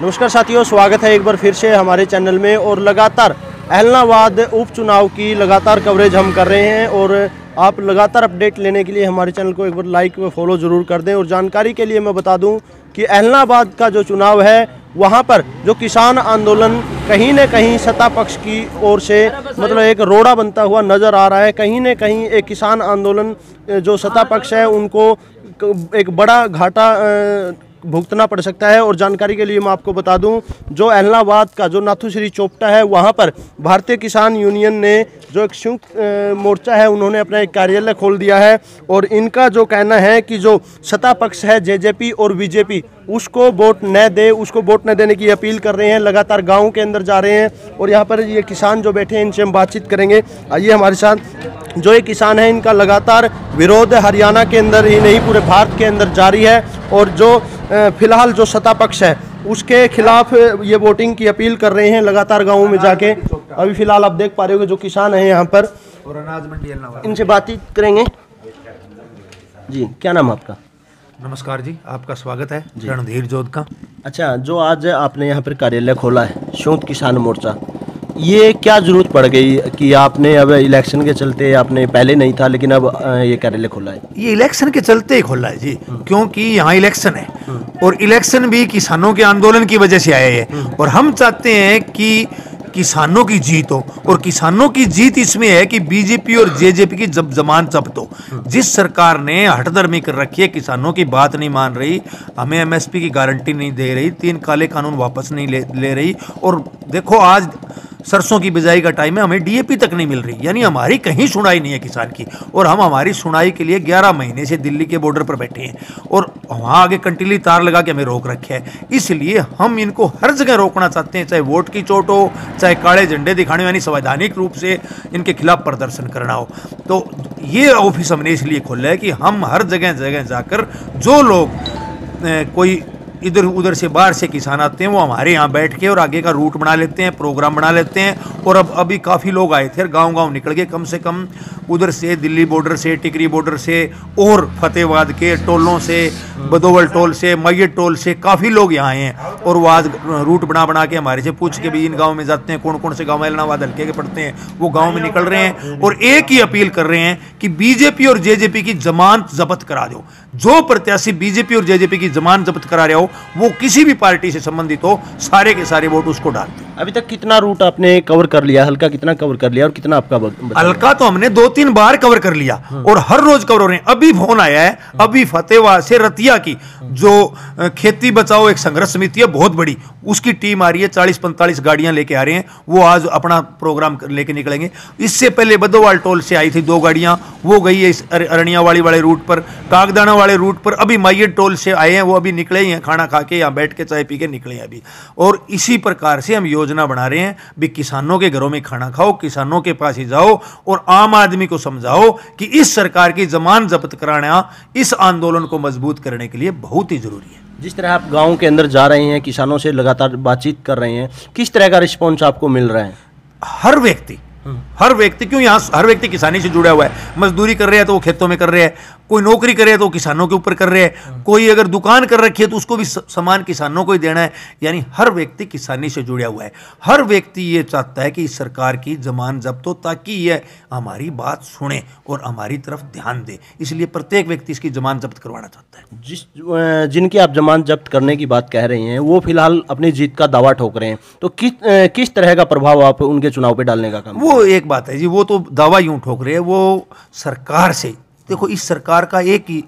नमस्कार साथियों, स्वागत है एक बार फिर से हमारे चैनल में। और लगातार एलनाबाद उपचुनाव की लगातार कवरेज हम कर रहे हैं और आप लगातार अपडेट लेने के लिए हमारे चैनल को एक बार लाइक व फॉलो ज़रूर कर दें। और जानकारी के लिए मैं बता दूं कि एलनाबाद का जो चुनाव है वहां पर जो किसान आंदोलन कहीं न कहीं सत्ता पक्ष की ओर से मतलब एक रोड़ा बनता हुआ नज़र आ रहा है। कहीं न कहीं एक किसान आंदोलन जो सत्ता पक्ष है उनको एक बड़ा घाटा भुगतना पड़ सकता है। और जानकारी के लिए मैं आपको बता दूं, जो एलनाबाद का जो नाथूश्री चोपटा है वहां पर भारतीय किसान यूनियन ने जो एक संयुक्त मोर्चा है उन्होंने अपना एक कार्यालय खोल दिया है। और इनका जो कहना है कि जो सत्ता पक्ष है जेजेपी और बीजेपी उसको वोट न दे, उसको वोट न देने की अपील कर रहे हैं। लगातार गाँव के अंदर जा रहे हैं और यहाँ पर ये किसान जो बैठे हैं इनसे हम बातचीत करेंगे। आइए हमारे साथ। जो ये किसान है इनका लगातार विरोध हरियाणा के अंदर ही नहीं पूरे भारत के अंदर जारी है। और जो फिलहाल जो सत्ता पक्ष है उसके खिलाफ ये वोटिंग की अपील कर रहे हैं लगातार गाँवों में जाके। अभी फिलहाल आप देख पा रहे हो जो किसान हैं यहाँ पर, और अनाज मंडी इनसे बातचीत करेंगे। जी, क्या नाम है आपका? नमस्कार जी, आपका स्वागत है रणधीर जोध का। अच्छा, जो आज आपने यहाँ पर कार्यालय खोला है संयुक्त किसान मोर्चा, ये क्या जरूरत पड़ गई कि आपने अब इलेक्शन के चलते, आपने पहले नहीं था लेकिन अब ये कार्यालय खोला है? ये इलेक्शन के चलते ही खोला है जी, क्योंकि यहाँ इलेक्शन है और इलेक्शन भी किसानों के आंदोलन की वजह से आए हैं। और हम चाहते हैं कि किसानों की जीत हो, और किसानों की जीत इसमें है कि बीजेपी और जेजेपी की जब जमान जब्त हो। जिस सरकार ने हठधर्मी कर रखी है, किसानों की बात नहीं मान रही, हमें एमएसपी की गारंटी नहीं दे रही, 3 काले कानून वापस नहीं ले रही। और देखो आज सरसों की बिजाई का टाइम है, हमें डीएपी तक नहीं मिल रही, यानी हमारी कहीं सुनाई नहीं है किसान की। और हम हमारी सुनाई के लिए 11 महीने से दिल्ली के बॉर्डर पर बैठे हैं और वहाँ आगे कंटीली तार लगा के हमें रोक रखे है। इसलिए हम इनको हर जगह रोकना चाहते हैं, चाहे वोट की चोट हो, चाहे काले झंडे दिखाने, यानी संवैधानिक रूप से इनके खिलाफ प्रदर्शन करना हो। तो ये ऑफिस हमने इसलिए खोला है कि हम हर जगह जगह जाकर जो लोग कोई इधर उधर से बाहर से किसान आते हैं वो हमारे यहाँ बैठ के और आगे का रूट बना लेते हैं, प्रोग्राम बना लेते हैं। और अब अभी काफ़ी लोग आए थे, गांव-गांव निकल के, कम से कम उधर से दिल्ली बॉर्डर से, टिकरी बॉर्डर से और फतेहाबाद के टोलों से, बदोवल टोल से, मैयत टोल से काफ़ी लोग यहाँ आए हैं। और वो आज रूट बना के हमारे से पूछ के भी इन गाँव में जाते हैं, कौन कौन से गाँव एलनाबाद हल्के के पड़ते हैं, वो गाँव में निकल रहे हैं और एक ही अपील कर रहे हैं कि बीजेपी और जेजेपी की जमानत जब्त करा दो। जो प्रत्याशी बीजेपी और जेजेपी की जमानत जब्त करा रहे हो, वो किसी भी पार्टी से संबंधित हो, सारे के सारे वोट उसको डाल दो। अभी तक कितना रूट आपने कवर कर लिया? हल्का कितना कवर कर लिया और कितना आपका हल्का तो हमने 2-3 बार कवर कर लिया और हर रोज कवर हो रहे हैं। अभी फोन आया है, अभी फतेहाबाद से रतिया की जो खेती बचाओ एक संघर्ष समिति है बहुत बड़ी, उसकी टीम आ रही है, 40-45 गाड़ियां लेके आ रहे हैं। वो आज अपना प्रोग्राम लेके निकलेंगे। इससे पहले बदोवाल टोल से आई थी 2 गाड़ियां, वो गई है इस अरनियावाड़ी वाले रूट पर, कागदाना वाले रूट पर। अभी मैयत टोल से आए हैं, वो अभी निकले ही हैं, खाना खा के यहाँ बैठ के चाय पी के निकले हैं अभी। और इसी प्रकार से हम योजना बना रहे हैं भी किसानों के घरों में खाना खाओ, किसानों के पास ही जाओ और आम आदमी को समझाओ कि इस सरकार की जमानत जब्त कराना इस आंदोलन को मजबूत करने के लिए बहुत ही जरूरी है। जिस तरह आप गांव के अंदर जा रहे हैं, किसानों से लगातार बातचीत कर रहे हैं, किस तरह का रिस्पॉन्स आपको मिल रहा है? हर व्यक्ति क्यों, यहाँ हर व्यक्ति किसानी से जुड़ा हुआ है। मजदूरी कर रहे हैं तो वो खेतों में कर रहे हैं, कोई नौकरी कर रहे हैं तो किसानों के ऊपर कर रहे हैं, कोई अगर दुकान कर रखी है तो उसको भी सामान किसानों को ही देना है। यानी हर व्यक्ति किसानी से जुड़ा हुआ है। हर व्यक्ति ये चाहता है कि इस सरकार की जमानत जब्त हो ताकि यह हमारी बात सुने और हमारी तरफ ध्यान दे। इसलिए प्रत्येक व्यक्ति इसकी जमानत जब्त करवाना चाहता है। जिनकी आप जमानत जब्त करने की बात कह रहे हैं वो फिलहाल अपनी जीत का दावा ठोक रहे हैं, तो किस तरह का प्रभाव आप उनके चुनाव पे डालने का काम? वो एक बात है जी, वो तो दावा यूं ठोक रहे हैं, वो सरकार से, देखो इस सरकार का एक ही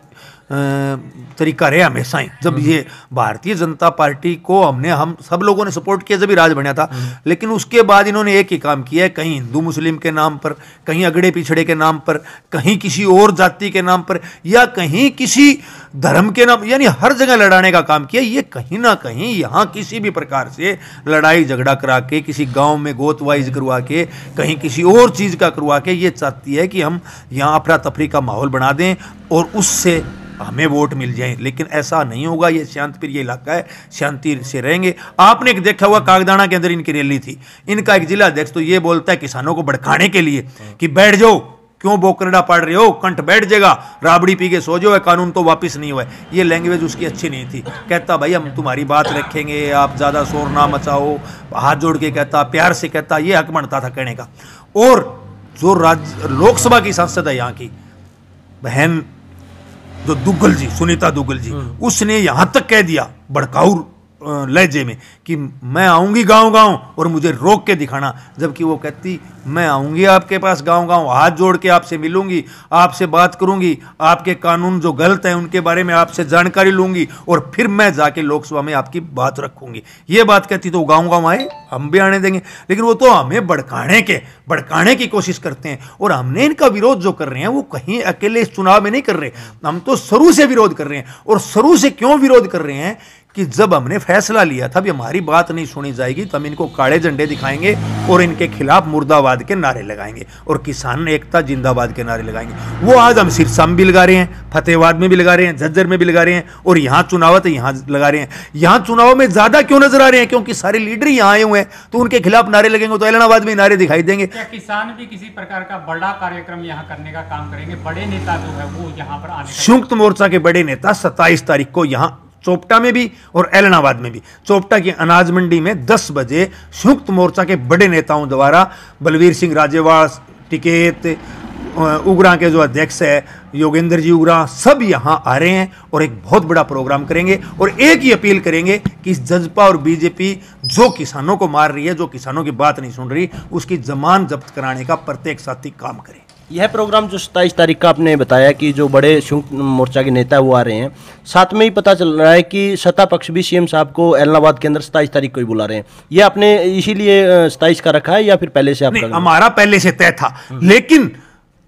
तरीका रहे हमेशा ही। जब ये भारतीय जनता पार्टी को हम सब लोगों ने सपोर्ट किया जब भी राज बना था, लेकिन उसके बाद इन्होंने एक ही काम किया है, कहीं हिंदू मुस्लिम के नाम पर, कहीं अगड़े पिछड़े के नाम पर, कहीं किसी और जाति के नाम पर, या कहीं किसी धर्म के नाम, यानी हर जगह लड़ाने का काम किया। ये कहीं ना कहीं यहाँ किसी भी प्रकार से लड़ाई झगड़ा करा के, किसी गांव में गोतवाइज करवा के, कहीं किसी और चीज़ का करवा के, ये चाहती है कि हम यहाँ अफरा तफरी का माहौल बना दें और उससे हमें वोट मिल जाए। लेकिन ऐसा नहीं होगा। ये शांतिप्रिय इलाका है, शांति से रहेंगे। आपने एक देखा हुआ कागदाना के अंदर इनकी रैली थी, इनका एक जिला अध्यक्ष तो ये बोलता है किसानों को भड़काने के लिए कि बैठ जाओ, क्यों बोकरड़ा पढ़ रहे हो, कंठ बैठ जाएगा, राबड़ी पी के सो जाओ, कानून तो वापस नहीं हुआ है। ये लैंग्वेज उसकी अच्छी नहीं थी। कहता भाई हम तुम्हारी बात रखेंगे, आप ज़्यादा शोर ना मचाओ, हाथ जोड़ के कहता, प्यार से कहता, ये हक बनता था कहने का। और जो लोकसभा की सांसद है यहाँ की बहन जो दुग्गल जी, सुनीता दुग्गल जी, उसने यहां तक कह दिया भड़काऊ लहजे में कि मैं आऊंगी गांव गांव और मुझे रोक के दिखाना, जबकि वो कहती मैं आऊंगी आपके पास गांव गांव, हाथ जोड़ के आपसे मिलूंगी, आपसे बात करूंगी, आपके कानून जो गलत हैं उनके बारे में आपसे जानकारी लूंगी और फिर मैं जाके लोकसभा में आपकी बात रखूंगी। ये बात कहती तो गांव गांव आए, हम भी आने देंगे, लेकिन वो तो हमें भड़काने की कोशिश करते हैं। और हमने इनका विरोध जो कर रहे हैं वो कहीं अकेले इस चुनाव में नहीं कर रहे, हम तो शुरू से विरोध कर रहे हैं। और शुरू से क्यों विरोध कर रहे हैं कि जब हमने फैसला लिया था भी हमारी बात नहीं सुनी जाएगी तो हम इनको काले झंडे दिखाएंगे और इनके खिलाफ मुर्दाबाद के नारे लगाएंगे और किसान एकता जिंदाबाद के नारे लगाएंगे। वो आज हम सिरसा में भी लगा रहे हैं, फतेहाबाद में भी लगा रहे हैं, झज्जर में भी लगा रहे हैं, और यहाँ चुनाव है तो यहाँ लगा रहे हैं। यहाँ चुनाव में ज्यादा क्यों नजर आ रहे हैं? क्योंकि सारे लीडर यहाँ आए हुए हैं, तो उनके खिलाफ नारे लगेंगे तो ऐलनाबाद में नारे दिखाई देंगे। क्या किसान भी किसी प्रकार का बड़ा कार्यक्रम यहाँ करने का काम करेंगे? बड़े नेता जो है वो यहाँ पर आने, संयुक्त मोर्चा के बड़े नेता 27 तारीख को यहाँ चोपटा में भी और ऐलनाबाद में भी, चोपटा की अनाज मंडी में 10 बजे संयुक्त मोर्चा के बड़े नेताओं द्वारा बलवीर सिंह राजेवाल, टिकेत, उगरा के जो अध्यक्ष है योगेंद्र जी उगरा, सब यहाँ आ रहे हैं और एक बहुत बड़ा प्रोग्राम करेंगे। और एक ही अपील करेंगे कि जजपा और बीजेपी जो किसानों को मार रही है, जो किसानों की बात नहीं सुन रही, उसकी जमान जब्त कराने का प्रत्येक साथी काम करे। यह प्रोग्राम जो 27 तारीख का आपने बताया कि जो बड़े संयुक्त मोर्चा के नेता वो आ रहे हैं, साथ में ही पता चल रहा है कि सत्ता पक्ष भी सीएम साहब को ऐलनाबाद के अंदर 27 तारीख को ही बुला रहे हैं। ये आपने इसीलिए 27 का रखा है या फिर पहले से आपका? हमारा पहले से तय था, लेकिन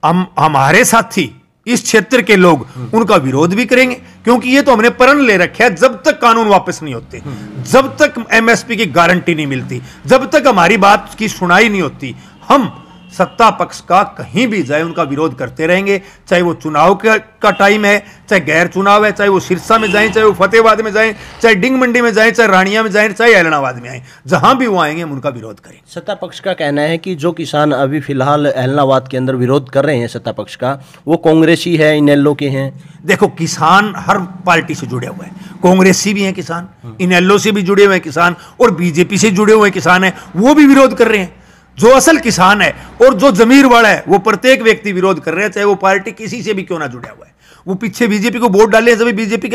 हमारे साथी इस क्षेत्र के लोग उनका विरोध भी करेंगे, क्योंकि ये तो हमने प्रण ले रखा है, जब तक कानून वापस नहीं होते, जब तक एमएसपी की गारंटी नहीं मिलती, जब तक हमारी बात की सुनाई नहीं होती, हम सत्ता पक्ष का कहीं भी जाए उनका विरोध करते रहेंगे। चाहे वो चुनाव का टाइम है, चाहे गैर चुनाव है, चाहे वो सिरसा में जाएं, चाहे वो फतेहाबाद में जाएं, चाहे डिंग मंडी में जाएं, चाहे रानिया में जाएं, चाहे ऐलनाबाद में आए, जहां भी वो आएंगे हम उनका विरोध करेंगे। सत्ता पक्ष का कहना है कि जो किसान अभी फिलहाल ऐलनाबाद के अंदर विरोध कर रहे हैं सत्ता पक्ष का, वो कांग्रेसी है, इनेलो के हैं। देखो, किसान हर पार्टी से जुड़े हुए हैं, कांग्रेसी भी हैं किसान, इनेलो से भी जुड़े हुए हैं किसान, और बीजेपी से जुड़े हुए किसान हैं, वो भी विरोध कर रहे हैं। जो असल किसान है और जो जमीर वाला है वो प्रत्येक व्यक्ति विरोध कर रहे हैं, चाहे वो पार्टी किसी से भी क्यों ना जुड़ा हुआ है। वो पीछे बीजेपी को वोट डाले हैं, जब बीजेपी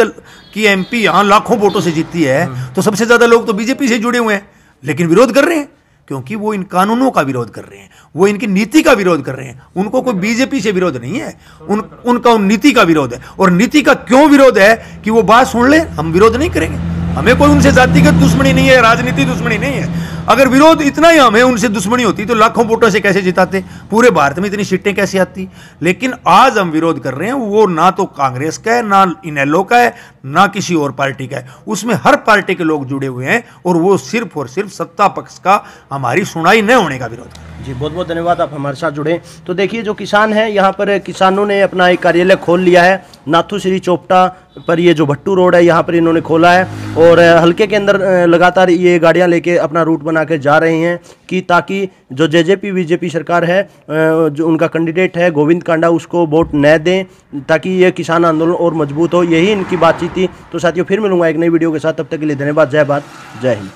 की एमपी यहां लाखों वोटों से जीतती है, तो सबसे ज्यादा लोग तो बीजेपी से जुड़े हुए हैं, लेकिन विरोध कर रहे हैं क्योंकि वो इन कानूनों का विरोध कर रहे हैं, वो इनकी नीति का विरोध कर रहे हैं। उनको कोई बीजेपी से विरोध नहीं है, उनका उन नीति का विरोध है। और नीति का क्यों विरोध है कि वो बात सुन ले, हम विरोध नहीं करेंगे, हमें कोई उनसे जातिगत दुश्मनी नहीं है, राजनीति दुश्मनी नहीं है। अगर विरोध इतना ही हमें उनसे दुश्मनी होती तो लाखों वोटों से कैसे जिताते, पूरे भारत में इतनी सीटें कैसे आती। लेकिन आज हम विरोध कर रहे हैं, वो ना तो कांग्रेस का है, ना इनेलो का है, ना किसी और पार्टी का है, उसमें हर पार्टी के लोग जुड़े हुए हैं, और वो सिर्फ और सिर्फ सत्ता पक्ष का हमारी सुनाई न होने का विरोध है। जी बहुत बहुत धन्यवाद, आप हमारे साथ जुड़े। तो देखिए, जो किसान हैं यहाँ पर, किसानों ने अपना एक कार्यालय खोल लिया है नाथू श्री चोपटा पर। ये जो भट्टू रोड है यहाँ पर इन्होंने खोला है, और हल्के के अंदर लगातार ये गाड़ियाँ लेके अपना रूट बना के जा रहे हैं कि ताकि जो जेजेपी बीजेपी सरकार है, जो उनका कैंडिडेट है गोविंद कांडा, उसको वोट न दें, ताकि ये किसान आंदोलन और मजबूत हो। यही इनकी बातचीत थी। तो साथियों, फिर मिलूंगा एक नई वीडियो के साथ, तब तक के लिए धन्यवाद। जय भारत, जय हिंद।